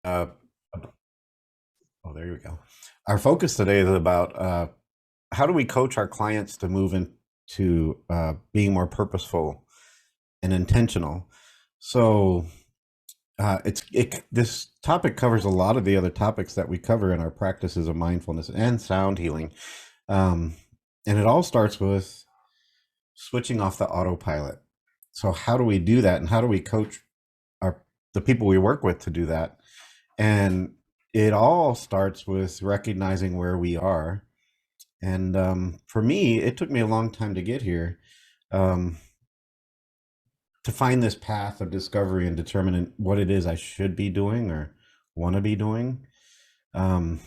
Uh, oh, there you go. Our focus today is about how do we coach our clients to move into being more purposeful and intentional. So this topic covers a lot of the other topics that we cover in our practices of mindfulness and sound healing, um, and it all starts with switching off the autopilot. So how do we do that, and how do we coach our the people we work with to do that? And it all starts with recognizing where we are. And for me, it took me a long time to get here, um, to find this path of discovery and determining what it is I should be doing or want to be doing, um,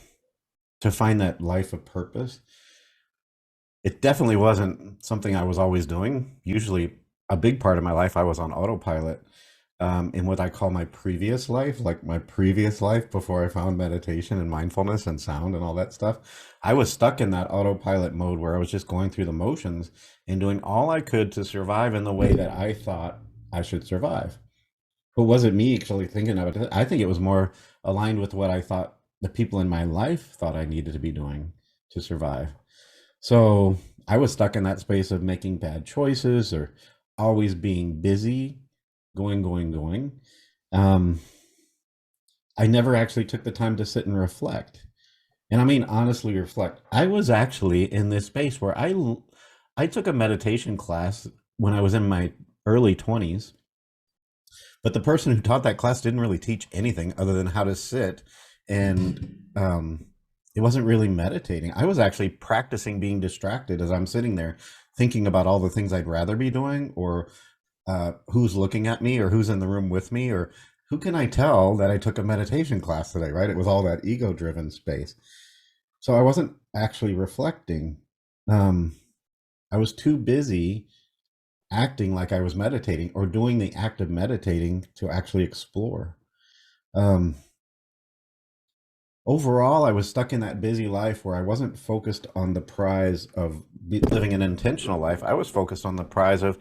to find that life of purpose. It definitely wasn't something I was always doing. Usually, a big part of my life, I was on autopilot, in what I call my previous life, like my previous life before I found meditation and mindfulness and sound and all that stuff. I was stuck in that autopilot mode where I was just going through the motions and doing all I could to survive in the way that I thought I should survive. But wasn't me actually thinking of it. I think it was more aligned with what I thought the people in my life thought I needed to be doing to survive. So I was stuck in that space of making bad choices or always being busy, going. Um, I never actually took the time to sit and reflect. And I mean, honestly reflect. I was actually in this space where I took a meditation class when I was in my early 20s, but the person who taught that class didn't really teach anything other than how to sit, and it wasn't really meditating. I was actually practicing being distracted as I'm sitting there thinking about all the things I'd rather be doing, or who's looking at me, or who's in the room with me, or who can I tell that I took a meditation class today, right? It was all that ego driven space. So I wasn't actually reflecting. Um, I was too busy acting like I was meditating or doing the act of meditating to actually explore. Um, Overall, I was stuck in that busy life where I wasn't focused on the prize of living an intentional life. I was focused on the prize of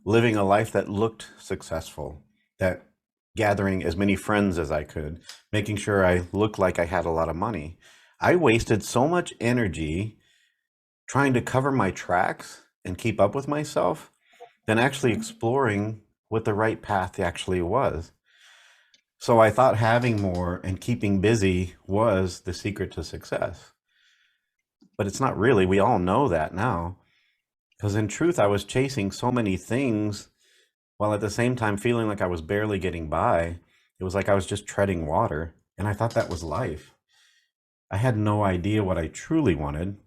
living a life that looked successful, that gathering as many friends as I could, making sure I looked like I had a lot of money. I wasted so much energy trying to cover my tracks and keep up with myself than actually exploring what the right path actually was. So I thought having more and keeping busy was the secret to success. But it's not really. We all know that now. Because in truth, I was chasing so many things while at the same time feeling like I was barely getting by. It was like I was just treading water. And I thought that was life. I had no idea what I truly wanted,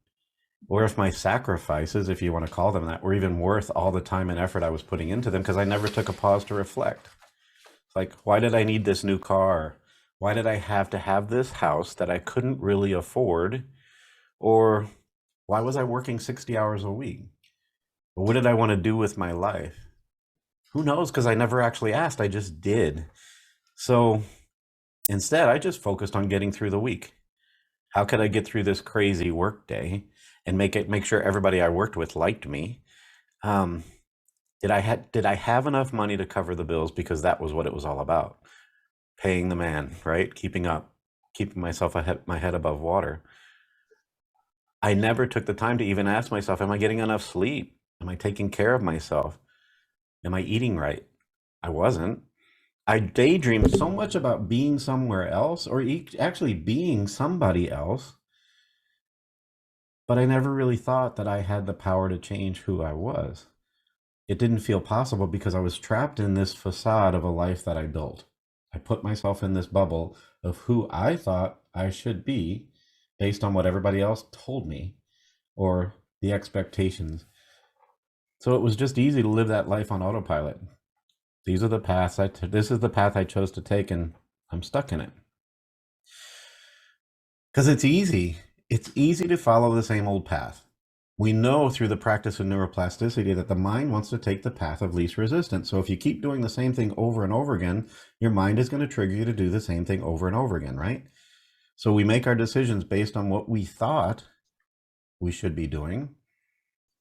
or if my sacrifices, if you want to call them that, were even worth all the time and effort I was putting into them, because I never took a pause to reflect. Like, why did I need this new car? Why did I have to have this house that I couldn't really afford? Or why was I working 60 hours a week? What did I want to do with my life? Who knows? Because I never actually asked, I just did. So instead, I just focused on getting through the week. How could I get through this crazy work day and make sure everybody I worked with liked me? Um, did I have enough money to cover the bills? Because that was what it was all about. Paying the man, right? Keeping up, keeping my head above water. I never took the time to even ask myself, am I getting enough sleep? Am I taking care of myself? Am I eating right? I wasn't. I daydreamed so much about being somewhere else, or actually being somebody else, but I never really thought that I had the power to change who I was. It didn't feel possible because I was trapped in this facade of a life that I built. I put myself in this bubble of who I thought I should be based on what everybody else told me, or the expectations. So it was just easy to live that life on autopilot. These are the paths this is the path I chose to take, and I'm stuck in it. Because it's easy. It's easy to follow the same old path. We know through the practice of neuroplasticity that the mind wants to take the path of least resistance. So if you keep doing the same thing over and over again, your mind is going to trigger you to do the same thing over and over again, right? So we make our decisions based on what we thought we should be doing,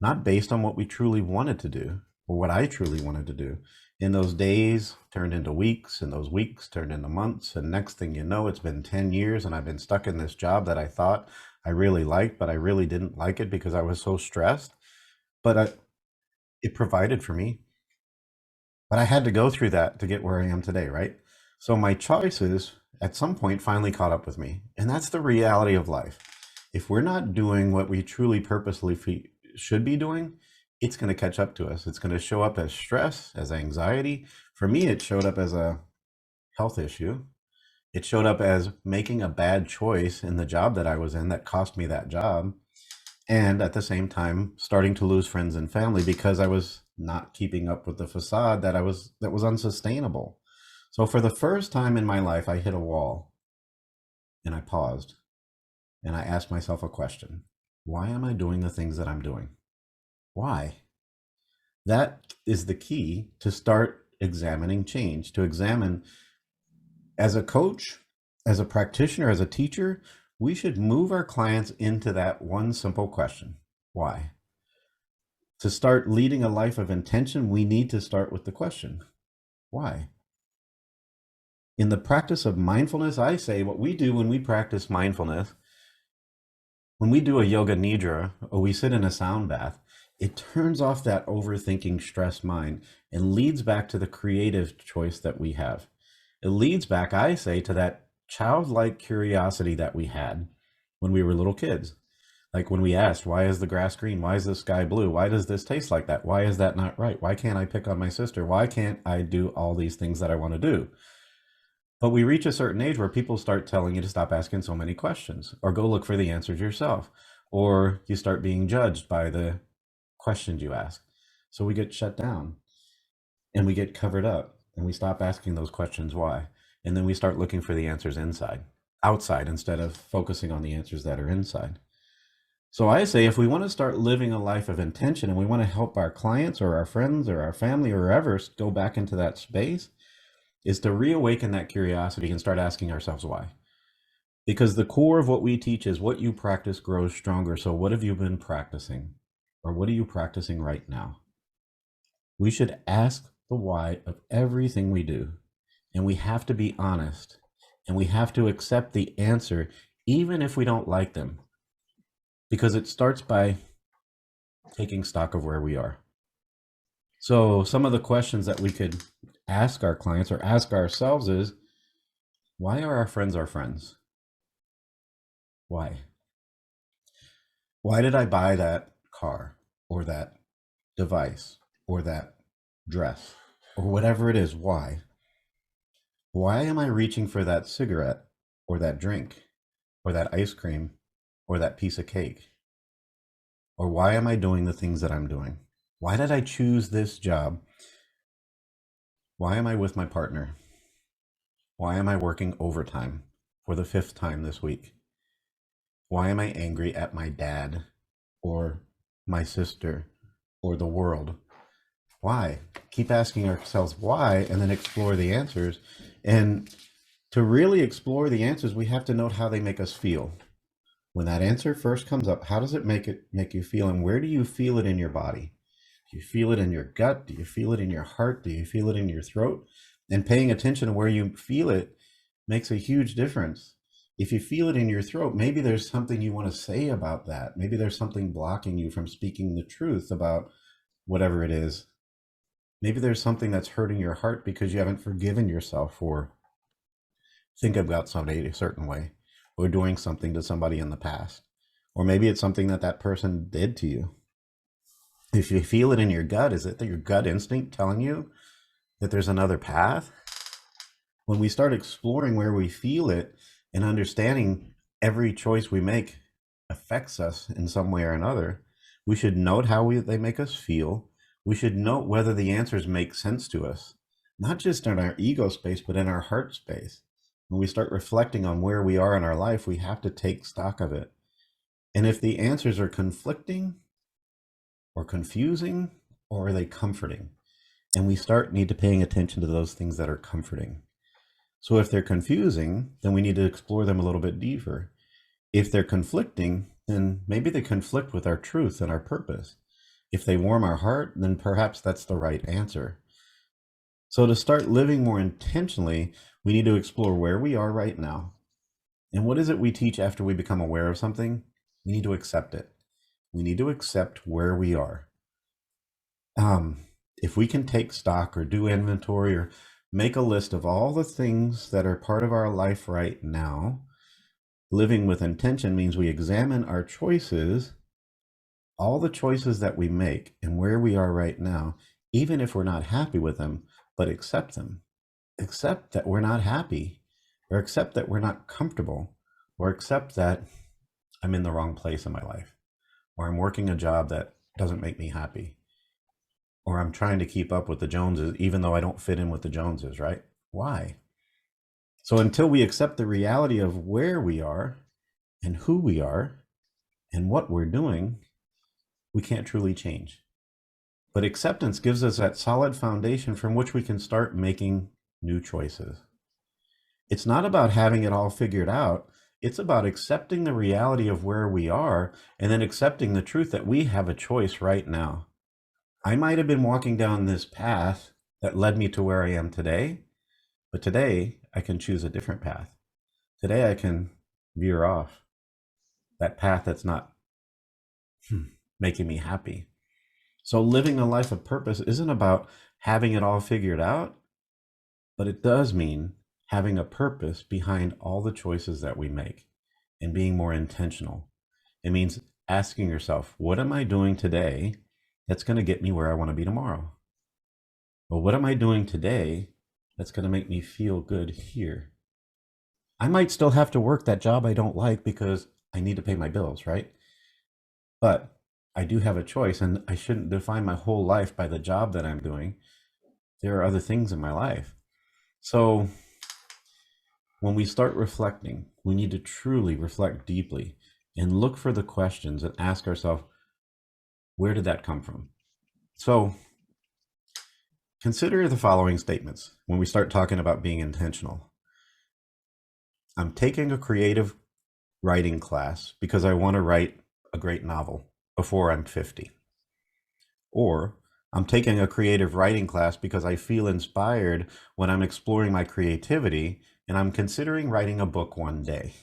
not based on what we truly wanted to do. or what I truly wanted to do. And those days turned into weeks, and those weeks turned into months. And next thing you know, it's been 10 years and I've been stuck in this job that I thought I really liked, but I really didn't like it because I was so stressed. It provided for me. But I had to go through that to get where I am today, right? So my choices at some point finally caught up with me. And that's the reality of life. If we're not doing what we truly purposely should be doing, it's going to catch up to us. It's going to show up as stress, as anxiety. For me, it showed up as a health issue. It showed up as making a bad choice in the job that I was in that cost me that job. And at the same time, starting to lose friends and family because I was not keeping up with the facade that was unsustainable. So for the first time in my life, I hit a wall and I paused and I asked myself a question. Why am I doing the things that I'm doing? Why? That is the key to start examining change, to examine as a coach, as a practitioner, as a teacher, we should move our clients into that one simple question. Why? To start leading a life of intention, we need to start with the question, why? In the practice of mindfulness, I say what we do when we practice mindfulness, when we do a yoga nidra or we sit in a sound bath, it turns off that overthinking, stressed mind and leads back to the creative choice that we have. It leads back, I say, to that childlike curiosity that we had when we were little kids. Like when we asked, why is the grass green? Why is the sky blue? Why does this taste like that? Why is that not right? Why can't I pick on my sister? Why can't I do all these things that I want to do? But we reach a certain age where people start telling you to stop asking so many questions or go look for the answers yourself, or you start being judged by the questions you ask. So we get shut down and we get covered up and we stop asking those questions why. And then we start looking for the answers outside, instead of focusing on the answers that are inside. So I say if we want to start living a life of intention and we want to help our clients or our friends or our family or whoever go back into that space, is to reawaken that curiosity and start asking ourselves why. Because the core of what we teach is what you practice grows stronger. So what have you been practicing? Or what are you practicing right now? We should ask the why of everything we do. And we have to be honest. And we have to accept the answer, even if we don't like them. Because it starts by taking stock of where we are. So some of the questions that we could ask our clients or ask ourselves is, why are our friends our friends? Why? Why did I buy that car or that device or that dress or whatever it is? Why? Why am I reaching for that cigarette or that drink or that ice cream or that piece of cake? Or why am I doing the things that I'm doing? Why did I choose this job? Why am I with my partner? Why am I working overtime for the 5th time this week? Why am I angry at my dad or my sister or the world? Why? Keep asking ourselves why and then explore the answers. And to really explore the answers, we have to note how they make us feel. When that answer first comes up, how does it make you feel, and where do you feel it in your body? Do you feel it in your gut? Do you feel it in your heart? Do you feel it in your throat? And paying attention to where you feel it makes a huge difference. If you feel it in your throat, maybe there's something you want to say about that. Maybe there's something blocking you from speaking the truth about whatever it is. Maybe there's something that's hurting your heart because you haven't forgiven yourself for thinking about somebody a certain way or doing something to somebody in the past. Or maybe it's something that that person did to you. If you feel it in your gut, is it that your gut instinct telling you that there's another path? When we start exploring where we feel it and understanding every choice we make affects us in some way or another, we should note how they make us feel. We should note whether the answers make sense to us, not just in our ego space, but in our heart space. When we start reflecting on where we are in our life, we have to take stock of it. And if the answers are conflicting or confusing, or are they comforting? And we need to paying attention to those things that are comforting. So if they're confusing, then we need to explore them a little bit deeper. If they're conflicting, then maybe they conflict with our truth and our purpose. If they warm our heart, then perhaps that's the right answer. So to start living more intentionally, we need to explore where we are right now. And what is it we teach after we become aware of something? We need to accept it. We need to accept where we are. If we can take stock or do inventory or make a list of all the things that are part of our life right now, living with intention means we examine our choices, all the choices that we make and where we are right now, even if we're not happy with them, but accept them. Accept that we're not happy, or accept that we're not comfortable, or accept that I'm in the wrong place in my life, or I'm working a job that doesn't make me happy, or I'm trying to keep up with the Joneses, even though I don't fit in with the Joneses, right? Why? So until we accept the reality of where we are and who we are and what we're doing, we can't truly change. But acceptance gives us that solid foundation from which we can start making new choices. It's not about having it all figured out. It's about accepting the reality of where we are and then accepting the truth that we have a choice right now. I might have been walking down this path that led me to where I am today, but today I can choose a different path. Today I can veer off that path that's not making me happy. So living a life of purpose isn't about having it all figured out, but it does mean having a purpose behind all the choices that we make and being more intentional. It means asking yourself, what am I doing today that's going to get me where I want to be tomorrow? Well, what am I doing today that's going to make me feel good here? I might still have to work that job I don't like because I need to pay my bills, right? But I do have a choice, and I shouldn't define my whole life by the job that I'm doing. There are other things in my life. So when we start reflecting, we need to truly reflect deeply and look for the questions and ask ourselves, where did that come from? So consider the following statements when we start talking about being intentional. I'm taking a creative writing class because I want to write a great novel before I'm 50. Or I'm taking a creative writing class because I feel inspired when I'm exploring my creativity and I'm considering writing a book one day.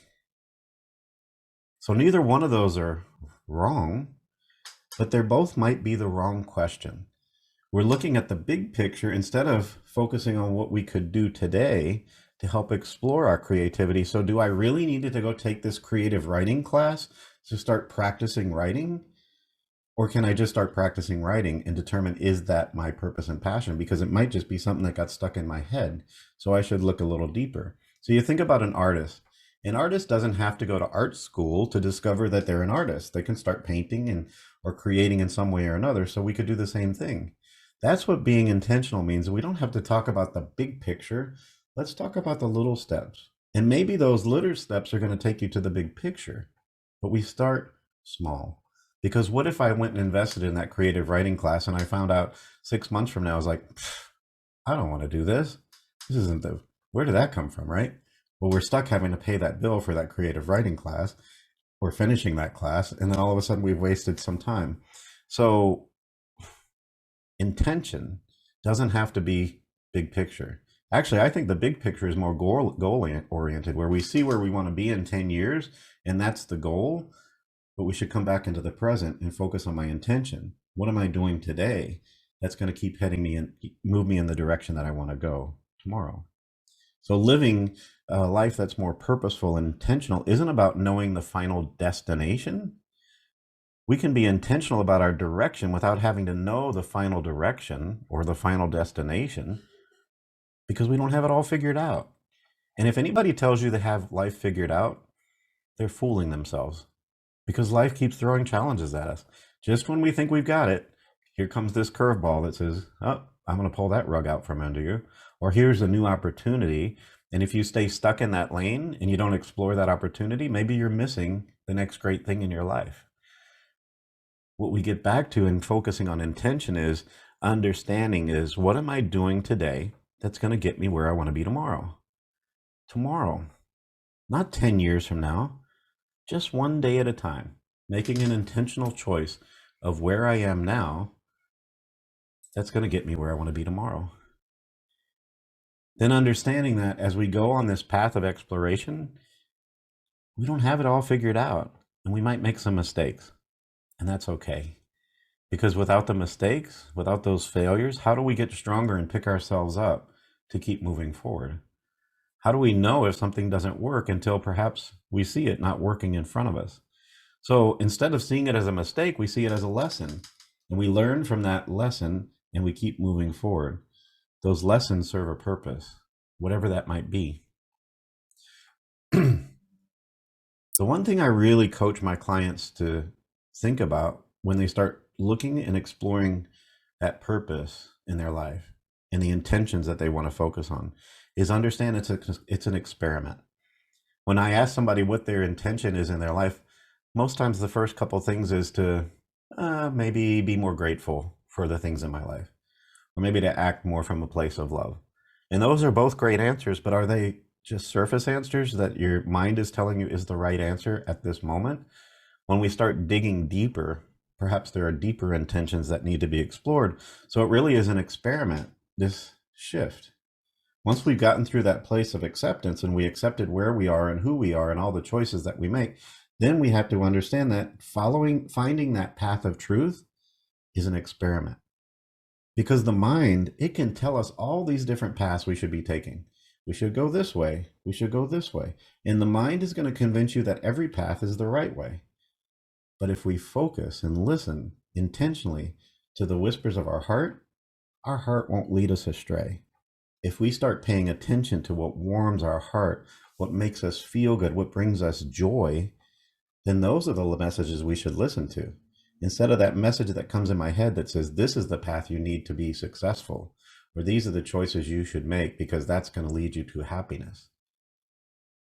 So neither one of those are wrong, but they both might be the wrong question. We're looking at the big picture instead of focusing on what we could do today to help explore our creativity. So do I really need to go take this creative writing class to start practicing writing? Or can I just start practicing writing and determine, is that my purpose and passion? Because it might just be something that got stuck in my head. So I should look a little deeper. So you think about an artist. An artist doesn't have to go to art school to discover that they're an artist. They can start painting and or creating in some way or another. So we could do the same thing. That's what being intentional means. We don't have to talk about the big picture. Let's talk about the little steps. And maybe those little steps are going to take you to the big picture. But we start small. Because what if I went and invested in that creative writing class and I found out 6 months from now, I was like, I don't want to do this. This isn't where did that come from, right? Well, we're stuck having to pay that bill for that creative writing class. We're finishing that class, and then all of a sudden we've wasted some time. So intention doesn't have to be big picture. Actually, I think the big picture is more goal oriented, where we see where we want to be in 10 years, and that's the goal. But we should come back into the present and focus on my intention. What am I doing today that's going to keep heading me and move me in the direction that I want to go tomorrow? So living a life that's more purposeful and intentional isn't about knowing the final destination. We can be intentional about our direction without having to know the final direction or the final destination because we don't have it all figured out. And if anybody tells you they have life figured out, they're fooling themselves because life keeps throwing challenges at us. Just when we think we've got it, here comes this curveball that says, oh, I'm going to pull that rug out from under you. Or here's a new opportunity. And if you stay stuck in that lane and you don't explore that opportunity, maybe you're missing the next great thing in your life. What we get back to in focusing on intention is understanding is, what am I doing today that's going to get me where I want to be tomorrow? Tomorrow, not 10 years from now, just one day at a time, making an intentional choice of where I am now, that's going to get me where I want to be tomorrow. Then understanding that as we go on this path of exploration, we don't have it all figured out, and we might make some mistakes, and that's okay. Because without the mistakes, without those failures, how do we get stronger and pick ourselves up to keep moving forward? How do we know if something doesn't work until perhaps we see it not working in front of us? So instead of seeing it as a mistake, we see it as a lesson, and we learn from that lesson and we keep moving forward. Those lessons serve a purpose, whatever that might be. The one thing I really coach my clients to think about when they start looking and exploring that purpose in their life and the intentions that they want to focus on is understand it's an experiment. When I ask somebody what their intention is in their life, most times the first couple things is to maybe be more grateful for the things in my life, or maybe to act more from a place of love. And those are both great answers, but are they just surface answers that your mind is telling you is the right answer at this moment? When we start digging deeper, perhaps there are deeper intentions that need to be explored. So it really is an experiment, this shift. Once we've gotten through that place of acceptance and we accepted where we are and who we are and all the choices that we make, then we have to understand that finding that path of truth is an experiment. Because the mind, it can tell us all these different paths we should be taking. We should go this way. We should go this way. And the mind is going to convince you that every path is the right way. But if we focus and listen intentionally to the whispers of our heart won't lead us astray. If we start paying attention to what warms our heart, what makes us feel good, what brings us joy, then those are the messages we should listen to. Instead of that message that comes in my head that says, this is the path you need to be successful, or these are the choices you should make because that's going to lead you to happiness.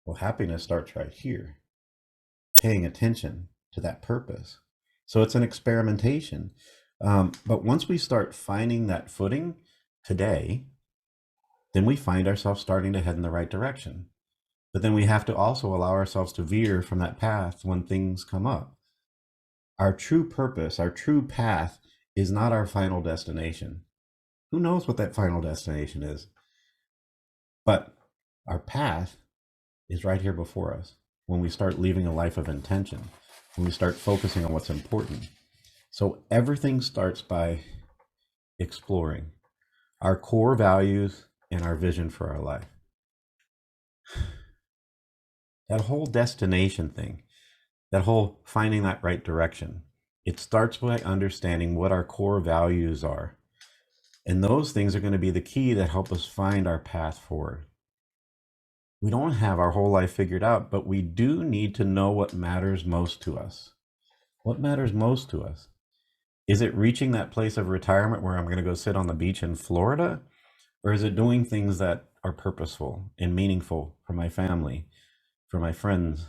Well, happiness starts right here, paying attention to that purpose. So it's an experimentation. But once we start finding that footing today, then we find ourselves starting to head in the right direction. But then we have to also allow ourselves to veer from that path when things come up. Our true purpose, our true path is not our final destination. Who knows what that final destination is? But our path is right here before us when we start living a life of intention, when we start focusing on what's important. So everything starts by exploring our core values and our vision for our life. That whole destination thing, that whole finding that right direction, it starts by understanding what our core values are. And those things are going to be the key that help us find our path forward. We don't have our whole life figured out, but we do need to know what matters most to us. What matters most to us? Is it reaching that place of retirement where I'm going to go sit on the beach in Florida? Or is it doing things that are purposeful and meaningful for my family, for my friends,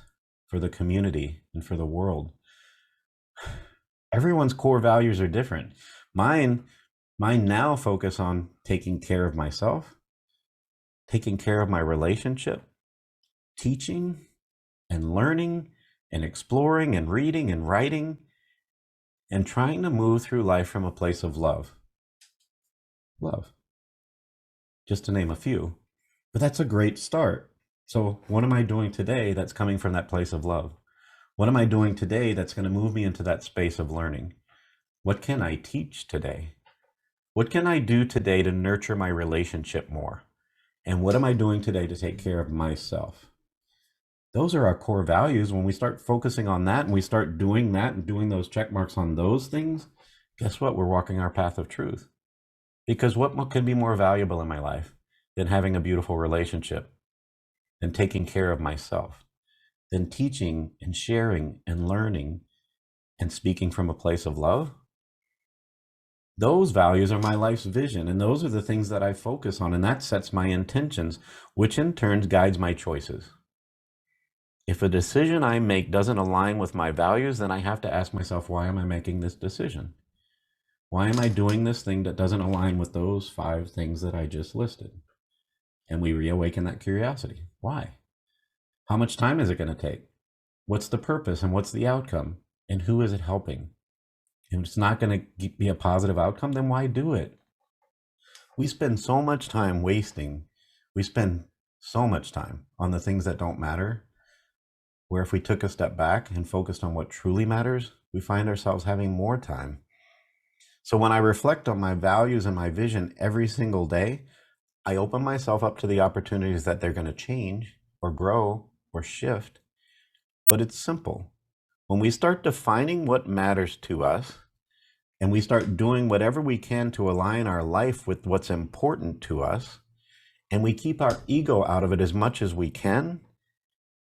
for the community, and for the world? Everyone's core values are different. Mine now focus on taking care of myself, taking care of my relationship, teaching and learning and exploring and reading and writing, and trying to move through life from a place of love. Love. Just to name a few. But that's a great start. So what am I doing today that's coming from that place of love? What am I doing today that's going to move me into that space of learning? What can I teach today? What can I do today to nurture my relationship more? And what am I doing today to take care of myself? Those are our core values. When we start focusing on that and we start doing that and doing those check marks on those things, guess what? We're walking our path of truth. Because what can be more valuable in my life than having a beautiful relationship, than taking care of myself, than teaching and sharing and learning and speaking from a place of love? Those values are my life's vision, and those are the things that I focus on, and that sets my intentions, which in turn guides my choices. If a decision I make doesn't align with my values, then I have to ask myself, why am I making this decision? Why am I doing this thing that doesn't align with those 5 things that I just listed? And we reawaken that curiosity. Why? How much time is it going to take? What's the purpose and what's the outcome? And who is it helping? If it's not going to be a positive outcome, then why do it? We spend so much time wasting. We spend so much time on the things that don't matter, where if we took a step back and focused on what truly matters, we find ourselves having more time. So when I reflect on my values and my vision every single day, I open myself up to the opportunities that they're going to change or grow or shift. But it's simple. When we start defining what matters to us and we start doing whatever we can to align our life with what's important to us, and we keep our ego out of it as much as we can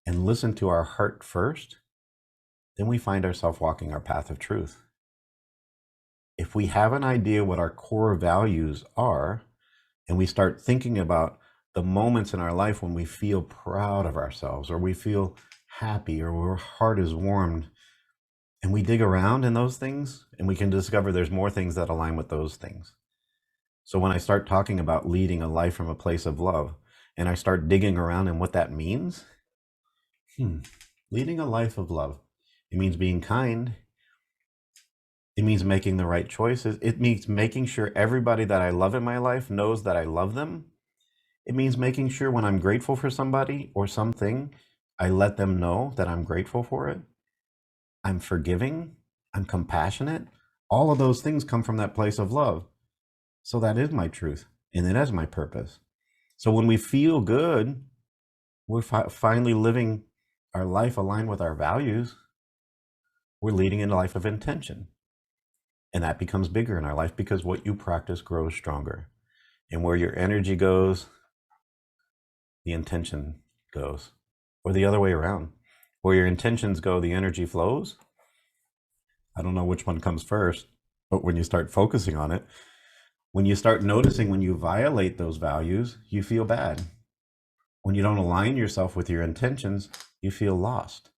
and listen to our heart first, then we find ourselves walking our path of truth. If we have an idea what our core values are, and we start thinking about the moments in our life when we feel proud of ourselves, or we feel happy, or our heart is warmed, and we dig around in those things, and we can discover there's more things that align with those things. So when I start talking about leading a life from a place of love, and I start digging around in what that means, leading a life of love, it means being kind. It means making the right choices. It means making sure everybody that I love in my life knows that I love them. It means making sure when I'm grateful for somebody or something, I let them know that I'm grateful for it. I'm forgiving. I'm compassionate. All of those things come from that place of love. So that is my truth, and it is my purpose. So when we feel good, we're finally living our life aligned with our values. We're leading in a life of intention. And that becomes bigger in our life because what you practice grows stronger. And where your energy goes, the intention goes. Or the other way around. Where your intentions go, the energy flows. I don't know which one comes first, but when you start focusing on it, when you start noticing when you violate those values, you feel bad. When you don't align yourself with your intentions, you feel lost.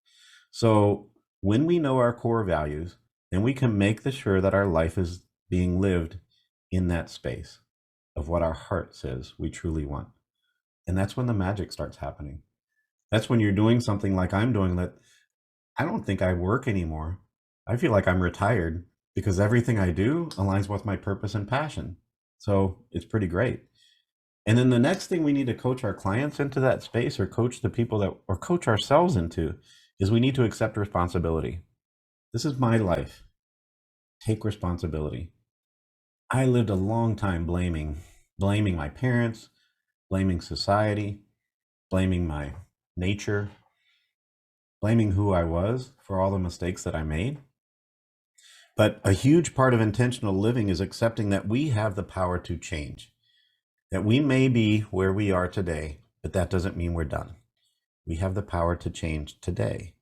So when we know our core values, then we can make sure that our life is being lived in that space of what our heart says we truly want. And that's when the magic starts happening. That's when you're doing something like I'm doing that I don't think I work anymore. I feel like I'm retired because everything I do aligns with my purpose and passion. So it's pretty great. And then the next thing we need to coach our clients into that space, or coach the people that, or coach ourselves into, is we need to accept responsibility. This is my life. Take responsibility. I lived a long time blaming my parents, blaming society, blaming my nature, blaming who I was for all the mistakes that I made. But a huge part of intentional living is accepting that we have the power to change, that we may be where we are today, but that doesn't mean we're done. We have the power to change today.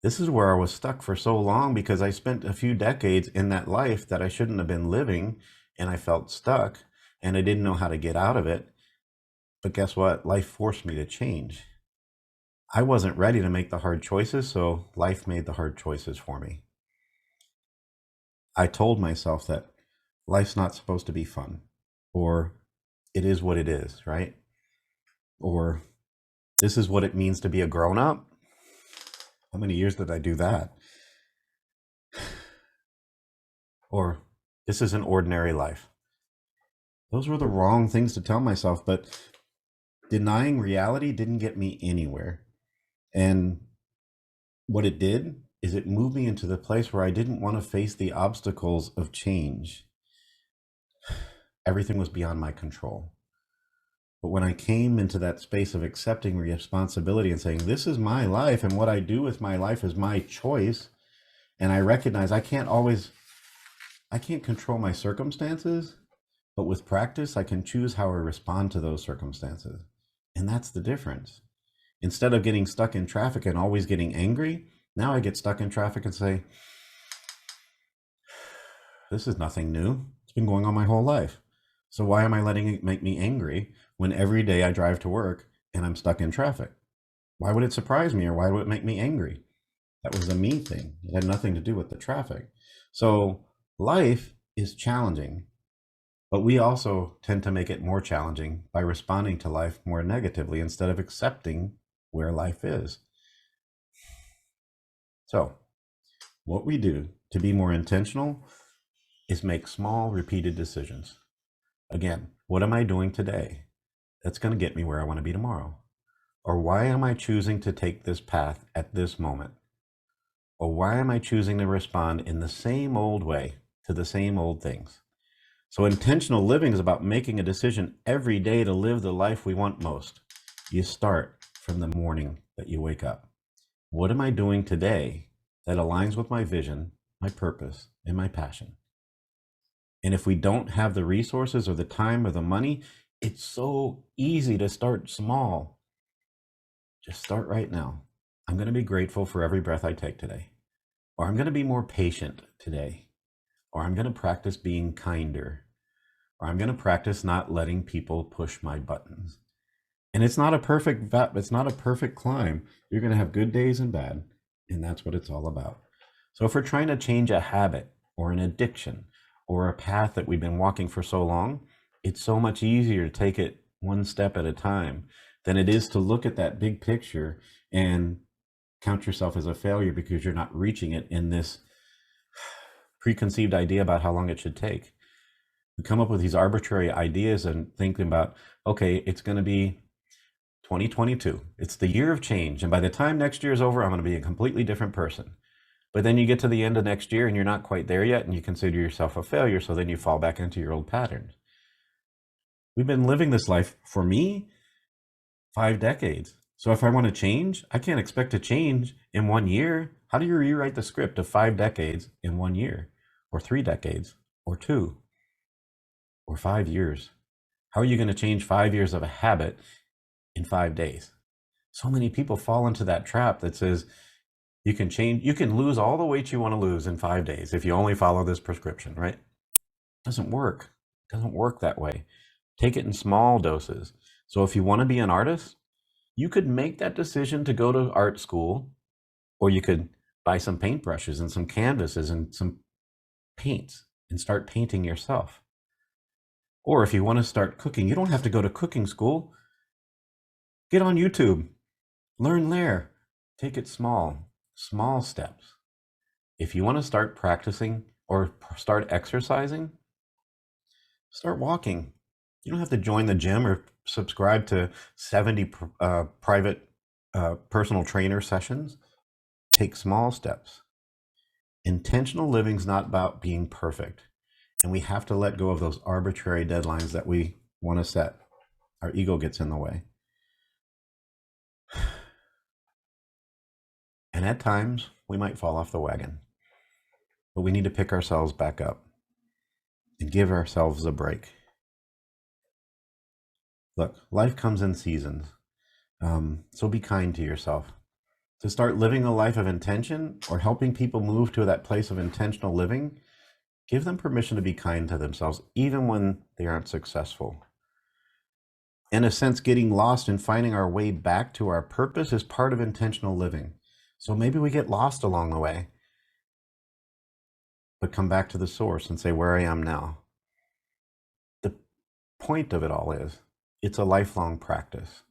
This is where I was stuck for so long because I spent a few decades in that life that I shouldn't have been living, and I felt stuck and I didn't know how to get out of it. But guess what? Life forced me to change. I wasn't ready to make the hard choices, so life made the hard choices for me. I told myself that life's not supposed to be fun, or it is what it is, right? Or this is what it means to be a grown up. How many years did I do that? Or this is an ordinary life. Those were the wrong things to tell myself, but denying reality didn't get me anywhere. And what it did is it moved me into the place where I didn't want to face the obstacles of change. Everything was beyond my control. But when I came into that space of accepting responsibility and saying, this is my life and what I do with my life is my choice, and I recognize I can't control my circumstances, but with practice, I can choose how I respond to those circumstances. And that's the difference. Instead of getting stuck in traffic and always getting angry, now I get stuck in traffic and say, this is nothing new. It's been going on my whole life. So why am I letting it make me angry when every day I drive to work and I'm stuck in traffic? Why would it surprise me, or why would it make me angry? That was a me thing. It had nothing to do with the traffic. So life is challenging, but we also tend to make it more challenging by responding to life more negatively instead of accepting where life is. So what we do to be more intentional is make small, repeated decisions. Again, what am I doing today that's going to get me where I want to be tomorrow? Or why am I choosing to take this path at this moment? Or why am I choosing to respond in the same old way to the same old things? So intentional living is about making a decision every day to live the life we want most. You start from the morning that you wake up. What am I doing today that aligns with my vision, my purpose, and my passion? And if we don't have the resources or the time or the money, it's so easy to start small. Just start right now. I'm going to be grateful for every breath I take today. Or I'm going to be more patient today. Or I'm going to practice being kinder. Or I'm going to practice not letting people push my buttons. And it's not a perfect climb. You're going to have good days and bad, and that's what it's all about. So if we're trying to change a habit or an addiction or a path that we've been walking for so long, it's so much easier to take it one step at a time than it is to look at that big picture and count yourself as a failure because you're not reaching it in this preconceived idea about how long it should take. We come up with these arbitrary ideas and thinking about, okay, it's going to be 2022. It's the year of change. And by the time next year is over, I'm going to be a completely different person. But then you get to the end of next year and you're not quite there yet and you consider yourself a failure. So then you fall back into your old patterns. We've been living this life, for me, 5 decades. So if I want to change, I can't expect to change in 1 year. How do you rewrite the script of 5 decades in 1 year, or 3 decades, or 2, or 5 years? How are you going to change 5 years of a habit in 5 days? So many people fall into that trap that says you can lose all the weight you want to lose in 5 days if you only follow this prescription, right? It doesn't work. It doesn't work that way. Take it in small doses. So if you want to be an artist, you could make that decision to go to art school, or you could buy some paintbrushes and some canvases and some paints and start painting yourself. Or if you want to start cooking, you don't have to go to cooking school. Get on YouTube, learn there, take it small steps. If you want to start practicing or start exercising, start walking. You don't have to join the gym or subscribe to 70 private personal trainer sessions. Take small steps. Intentional living is not about being perfect. And we have to let go of those arbitrary deadlines that we want to set. Our ego gets in the way. And at times, we might fall off the wagon. But we need to pick ourselves back up and give ourselves a break. Look, life comes in seasons. So be kind to yourself. To start living a life of intention or helping people move to that place of intentional living, give them permission to be kind to themselves, even when they aren't successful. In a sense, getting lost and finding our way back to our purpose is part of intentional living. So maybe we get lost along the way, but come back to the source and say, where I am now. The point of it all is, it's a lifelong practice.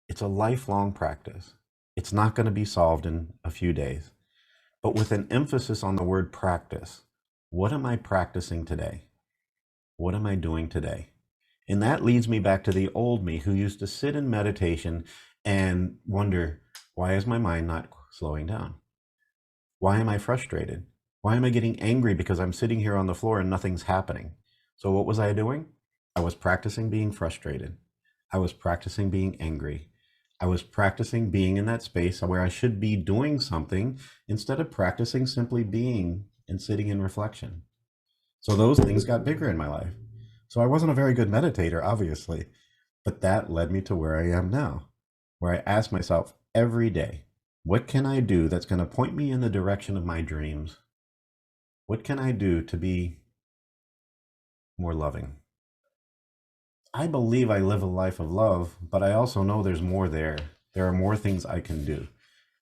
It's a lifelong practice. It's not going to be solved in a few days, but with an emphasis on the word practice. What am I practicing today? What am I doing today? And that leads me back to the old me who used to sit in meditation and wonder, why is my mind not slowing down? Why am I frustrated? Why am I getting angry because I'm sitting here on the floor and nothing's happening? So what was I doing? I was practicing being frustrated. I was practicing being angry. I was practicing being in that space where I should be doing something instead of practicing simply being and sitting in reflection. So those things got bigger in my life. So I wasn't a very good meditator, obviously, but that led me to where I am now, where I ask myself every day, what can I do that's going to point me in the direction of my dreams? What can I do to be more loving? I believe I live a life of love, but I also know there's more there. There are more things I can do.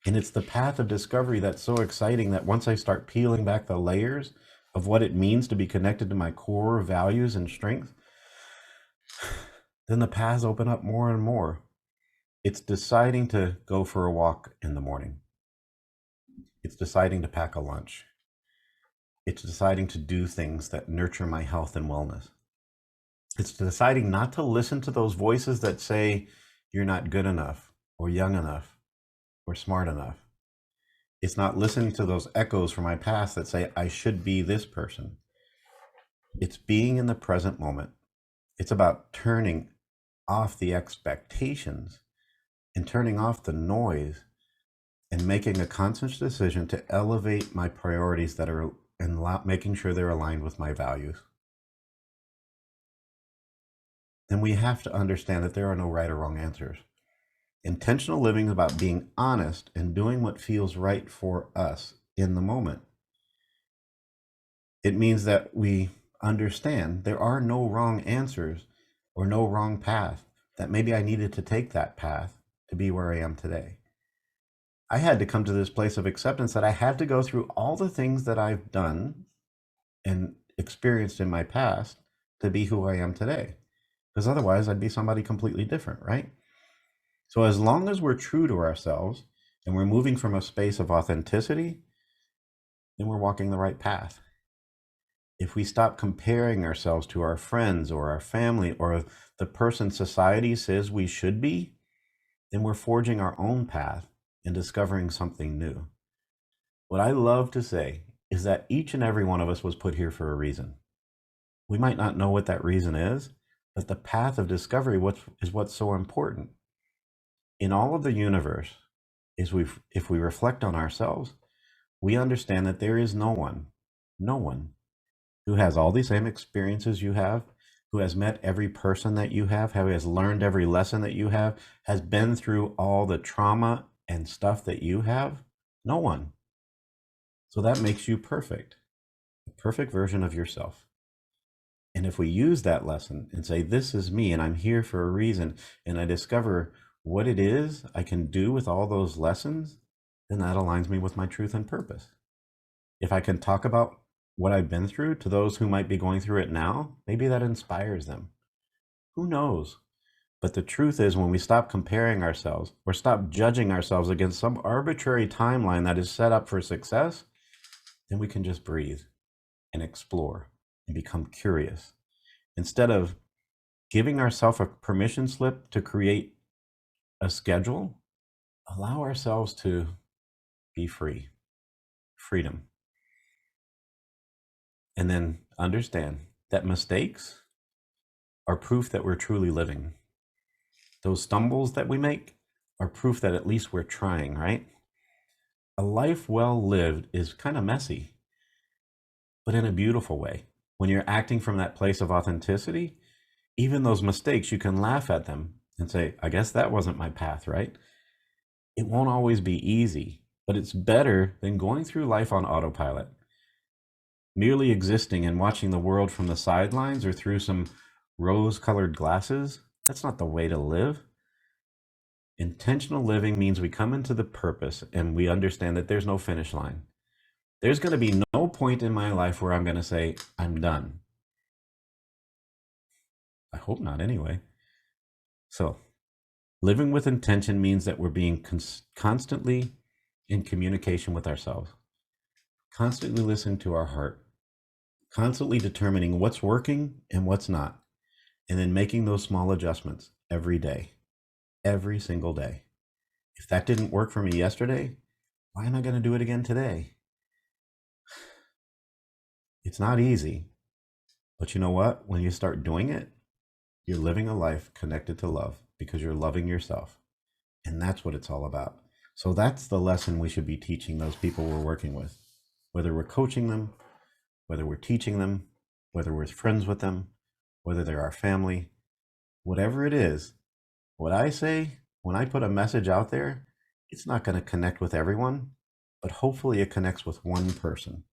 And it's the path of discovery that's so exciting that once I start peeling back the layers of what it means to be connected to my core values and strengths, then the paths open up more and more. It's deciding to go for a walk in the morning. It's deciding to pack a lunch. It's deciding to do things that nurture my health and wellness. It's deciding not to listen to those voices that say you're not good enough or young enough or smart enough. It's not listening to those echoes from my past that say I should be this person. It's being in the present moment. It's about turning off the expectations and turning off the noise and making a conscious decision to elevate my priorities that are and making sure they're aligned with my values. And we have to understand that there are no right or wrong answers. Intentional living is about being honest and doing what feels right for us in the moment. It means that we understand there are no wrong answers or no wrong path, that maybe I needed to take that path to be where I am today. I had to come to this place of acceptance that I had to go through all the things that I've done and experienced in my past to be who I am today. Because otherwise I'd be somebody completely different, right? So as long as we're true to ourselves and we're moving from a space of authenticity, then we're walking the right path. If we stop comparing ourselves to our friends or our family or the person society says we should be, then we're forging our own path and discovering something new. What I love to say is that each and every one of us was put here for a reason. We might not know what that reason is, but the path of discovery is what's so important. In all of the universe, if we reflect on ourselves, we understand that there is no one who has all the same experiences you have, who has met every person that you have, who has learned every lesson that you have, has been through all the trauma and stuff that you have. No one. So that makes you perfect, a perfect version of yourself. And if we use that lesson and say, this is me and I'm here for a reason, and I discover what it is I can do with all those lessons, then that aligns me with my truth and purpose. If I can talk about what I've been through to those who might be going through it now, maybe that inspires them. Who knows? But the truth is, when we stop comparing ourselves or stop judging ourselves against some arbitrary timeline that is set up for success, then we can just breathe and explore and become curious. Instead of giving ourselves a permission slip to create a schedule, allow ourselves to be free. Freedom. And then understand that mistakes are proof that we're truly living. Those stumbles that we make are proof that at least we're trying, right? A life well lived is kind of messy, but in a beautiful way. When you're acting from that place of authenticity, even those mistakes, you can laugh at them and say, I guess that wasn't my path, right? It won't always be easy, but it's better than going through life on autopilot. Merely existing and watching the world from the sidelines or through some rose-colored glasses, that's not the way to live. Intentional living means we come into the purpose and we understand that there's no finish line. There's going to be no point in my life where I'm going to say, I'm done. I hope not anyway. So living with intention means that we're being constantly in communication with ourselves, constantly listening to our heart, constantly determining what's working and what's not, and then making those small adjustments every day, every single day. If that didn't work for me yesterday, why am I going to do it again today? It's not easy, but you know what? When you start doing it, you're living a life connected to love because you're loving yourself. And that's what it's all about. So that's the lesson we should be teaching those people we're working with, whether we're coaching them, whether we're teaching them, whether we're friends with them, whether they're our family, whatever it is. What I say when I put a message out there, it's not going to connect with everyone, but hopefully it connects with one person.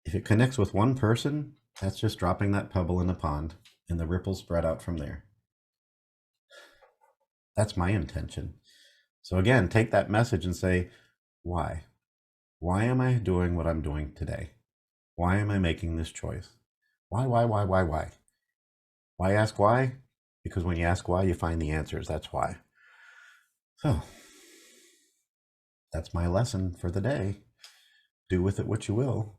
If it connects with one person, that's just dropping that pebble in the pond and the ripples spread out from there. That's my intention. So again, take that message and say, why? Why am I doing what I'm doing today? Why am I making this choice? Why? Why ask why? Because when you ask why, you find the answers. That's why. So that's my lesson for the day. Do with it what you will.